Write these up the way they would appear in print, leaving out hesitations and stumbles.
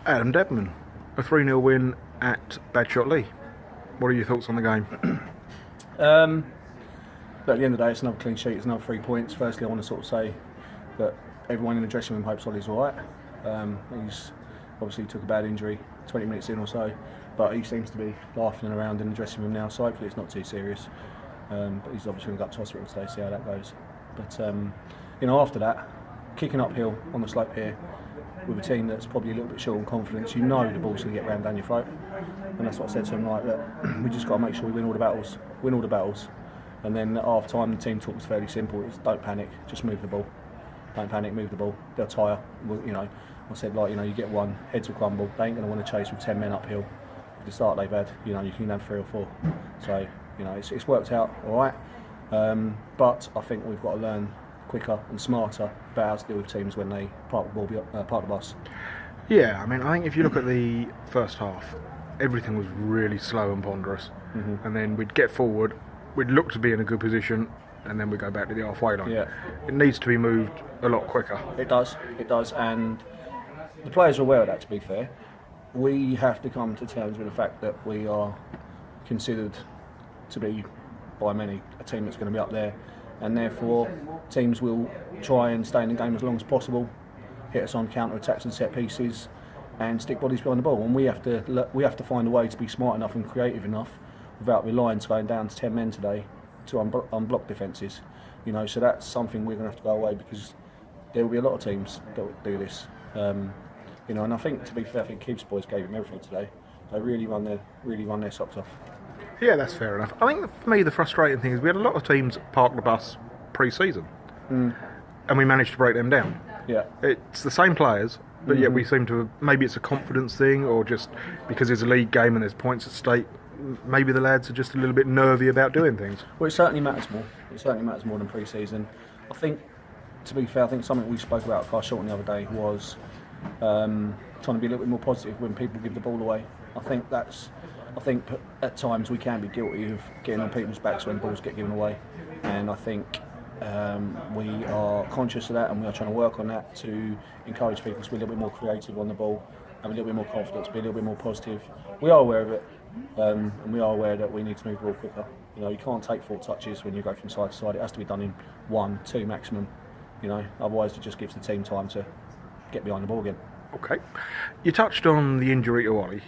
Adam Deadman, a 3-0 win at Badshot Lea. What are your thoughts on the game? But at the end of the day, it's another clean sheet, it's another 3 points. Firstly, I want to sort of say that everyone in the dressing room hopes Ollie's all right. He's obviously took a bad injury 20 minutes in or so, but he seems to be laughing around in the dressing room now, so hopefully it's not too serious. But he's obviously going to go up to hospital today, see how that goes. But after that, kicking uphill on the slope here with a team that's probably a little bit short on confidence, you know the ball's going to get rammed down your throat. And that's what I said to him, like, that we just got to make sure we win all the battles. And then at half time, the team talk was fairly simple. It's don't panic, just move the ball. Don't panic, move the ball. They'll tire. I said, you get one, heads will crumble. They ain't going to want to chase with 10 men uphill. With the start they've had, you can have 3 or 4. So, it's worked out all right. But I think we've got to learn quicker and smarter about how to deal with teams when they park the bus. Yeah, I think if you look at the first half, everything was really slow and ponderous. And then we'd get forward, we'd look to be in a good position, and then we go back to the halfway line. Yeah. It needs to be moved a lot quicker. It does, and the players are aware of that, to be fair. We have to come to terms with the fact that we are considered to be, by many, a team that's going to be up there, and therefore teams will try and stay in the game as long as possible, hit us on counter-attacks and set pieces, and stick bodies behind the ball. And we have to find a way to be smart enough and creative enough without relying on going down to 10 men today to unblock defences. So that's something we're going to have to go away, because there will be a lot of teams that will do this. And I think, to be fair, I think Keith's boys gave him everything today. They really run their socks off. Yeah, that's fair enough. I think for me the frustrating thing is we had a lot of teams park the bus pre-season, and we managed to break them down. Yeah, it's the same players, but yet we seem to, maybe it's a confidence thing, or just because it's a league game and there's points at stake, maybe the lads are just a little bit nervy about doing things. Well, it certainly matters more. It certainly matters more than pre-season. I think, to be fair, I think something we spoke about at Car Shorten the other day was trying to be a little bit more positive when people give the ball away. I think at times we can be guilty of getting on people's backs when balls get given away, and I think we are conscious of that, and we are trying to work on that to encourage people to be a little bit more creative on the ball, have a little bit more confidence, be a little bit more positive. We are aware of it, and we are aware that we need to move the ball quicker. You can't take 4 touches when you go from side to side. It has to be done in 1, 2 maximum. Otherwise it just gives the team time to get behind the ball again. Okay. You touched on the injury to Ollie.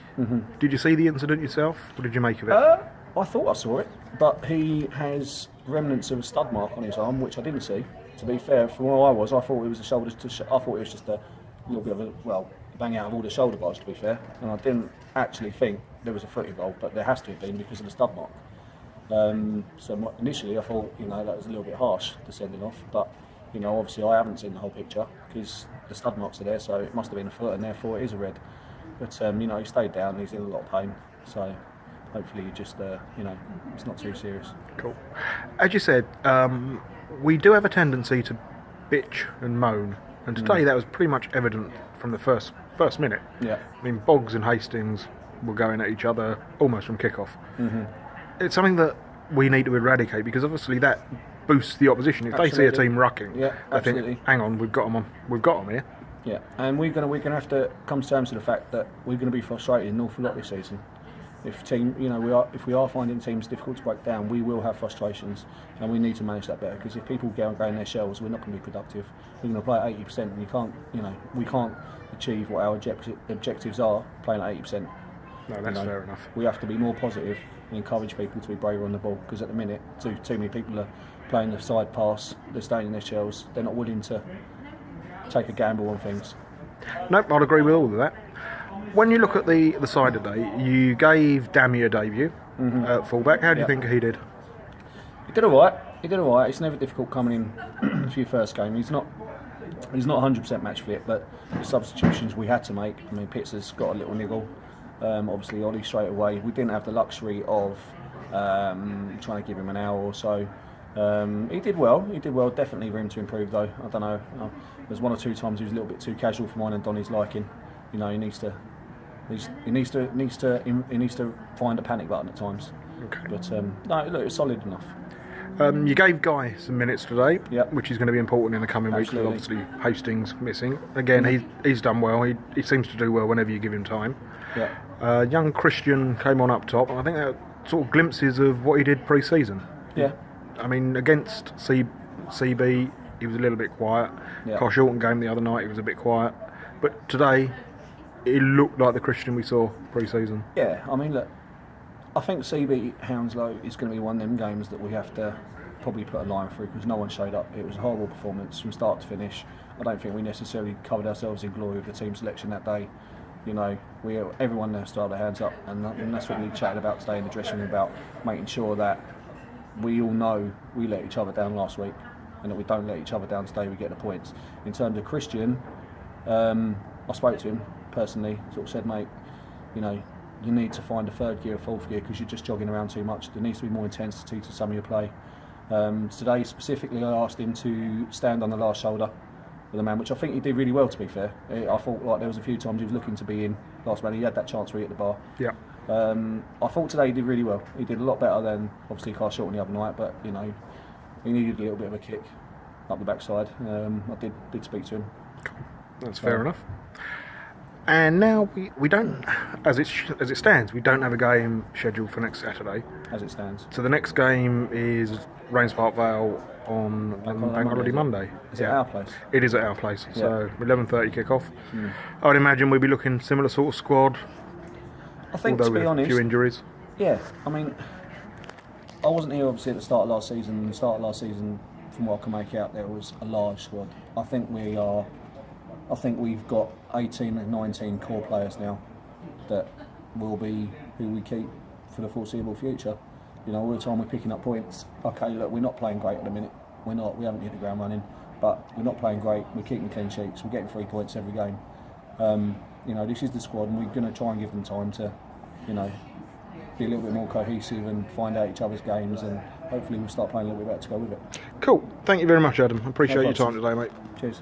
Did you see the incident yourself? What did you make of it? I thought I saw it, but he has remnants of a stud mark on his arm, which I didn't see. To be fair, from where I was, I thought it was a shoulder to. I thought it was just a little bit of a bang out of all the shoulder blades. To be fair, and I didn't actually think there was a foot involved, but there has to have been because of the stud mark. So initially, I thought that was a little bit harsh to send him off, but obviously I haven't seen the whole picture because the stud marks are there, so it must have been a foot, and therefore it is a red. But he stayed down. He's in a lot of pain, so hopefully he just it's not too serious. Cool. As you said, we do have a tendency to bitch and moan, and today that was pretty much evident from the first minute. Yeah. Boggs and Hastings were going at each other almost from kickoff. It's something that we need to eradicate, because obviously that boosts the opposition. If they see a team rucking, they think, hang on, we've got them here. Yeah, and we're gonna have to come to terms with the fact that we're going to be frustrated an awful lot this season. If we are finding teams difficult to break down, we will have frustrations, and we need to manage that better. Because if people go in their shells, we're not going to be productive. We're going to play at 80%, and we can't achieve what our objectives are playing at 80%. No, that's fair enough. We have to be more positive and encourage people to be braver on the ball, because at the minute, too many people are playing the side pass. They're staying in their shells. They're not willing to take a gamble on things. Nope, I'd agree with all of that. When you look at the side today, you gave Dammy a debut at fullback. How do you think he did? He did all right. It's never difficult coming in for your first game. He's not 100% match fit, but the substitutions we had to make. Pitts has got a little niggle. Obviously, Ollie straight away. We didn't have the luxury of trying to give him an hour or so. He did well. Definitely room to improve, though. I don't know. There's 1 or 2 times he was a little bit too casual for mine and Donny's liking. He needs to find a panic button at times. Okay. But no, look, it's solid enough. You gave Guy some minutes today, Yep. which is going to be important in the coming weeks. With Absolutely. obviously Hastings missing. Again, he's done well. He seems to do well whenever you give him time. Yeah. Young Christian came on up top, and I think that sort of glimpses of what he did pre-season. Yeah. I mean, against CB, he was a little bit quiet. Yeah. Carshalton game the other night, he was a bit quiet. But today, it looked like the Christian we saw pre-season. Yeah, I mean, look, I think CB Hounslow is going to be one of them games that we have to probably put a line through because no one showed up. It was a horrible performance from start to finish. I don't think we necessarily covered ourselves in glory with the team selection that day. You know, everyone there started their hands up, and that's what we chatted about today in the dressing room, about making sure that we all know we let each other down last week and that we don't let each other down today, we get the points. In terms of Christian, I spoke to him personally, sort of said, mate, you know, you need to find a third gear or fourth gear because you're just jogging around too much. There needs to be more intensity to some of your play. Today specifically I asked him to stand on the last shoulder with the man, which I think he did really well, to be fair. I thought like there was a few times he was looking to be in last man. He had that chance where he hit the bar. Yeah. I thought today he did really well. He did a lot better than obviously Carshalton the other night, but you know, he needed a little bit of a kick up the backside. I did speak to him. That's fair enough. And now we don't, as it stands, we don't have a game scheduled for next Saturday. As it stands. So the next game is Rains Park Vale on Bank Holiday Monday. Is it at our place? It is at our place. So 11:30 kick-off. I would imagine we'd be looking similar sort of squad. I think, although to be honest, a few injuries. Yeah, I mean, I wasn't here obviously at the start of last season. And the start of last season, from what I can make out, there was a large squad. I think we've got 18 and 19 core players now that will be who we keep for the foreseeable future. You know, all the time we're picking up points. Okay, look, we're not playing great at the minute. We're not. We haven't hit the ground running, but we're not playing great. We're keeping clean sheets. We're getting 3 points every game. You know, this is the squad, and we're going to try and give them time to, you know, be a little bit more cohesive and find out each other's games, and hopefully we'll start playing a little bit better to go with it. Cool. Thank you very much, Adam. I appreciate your time today, mate. Cheers.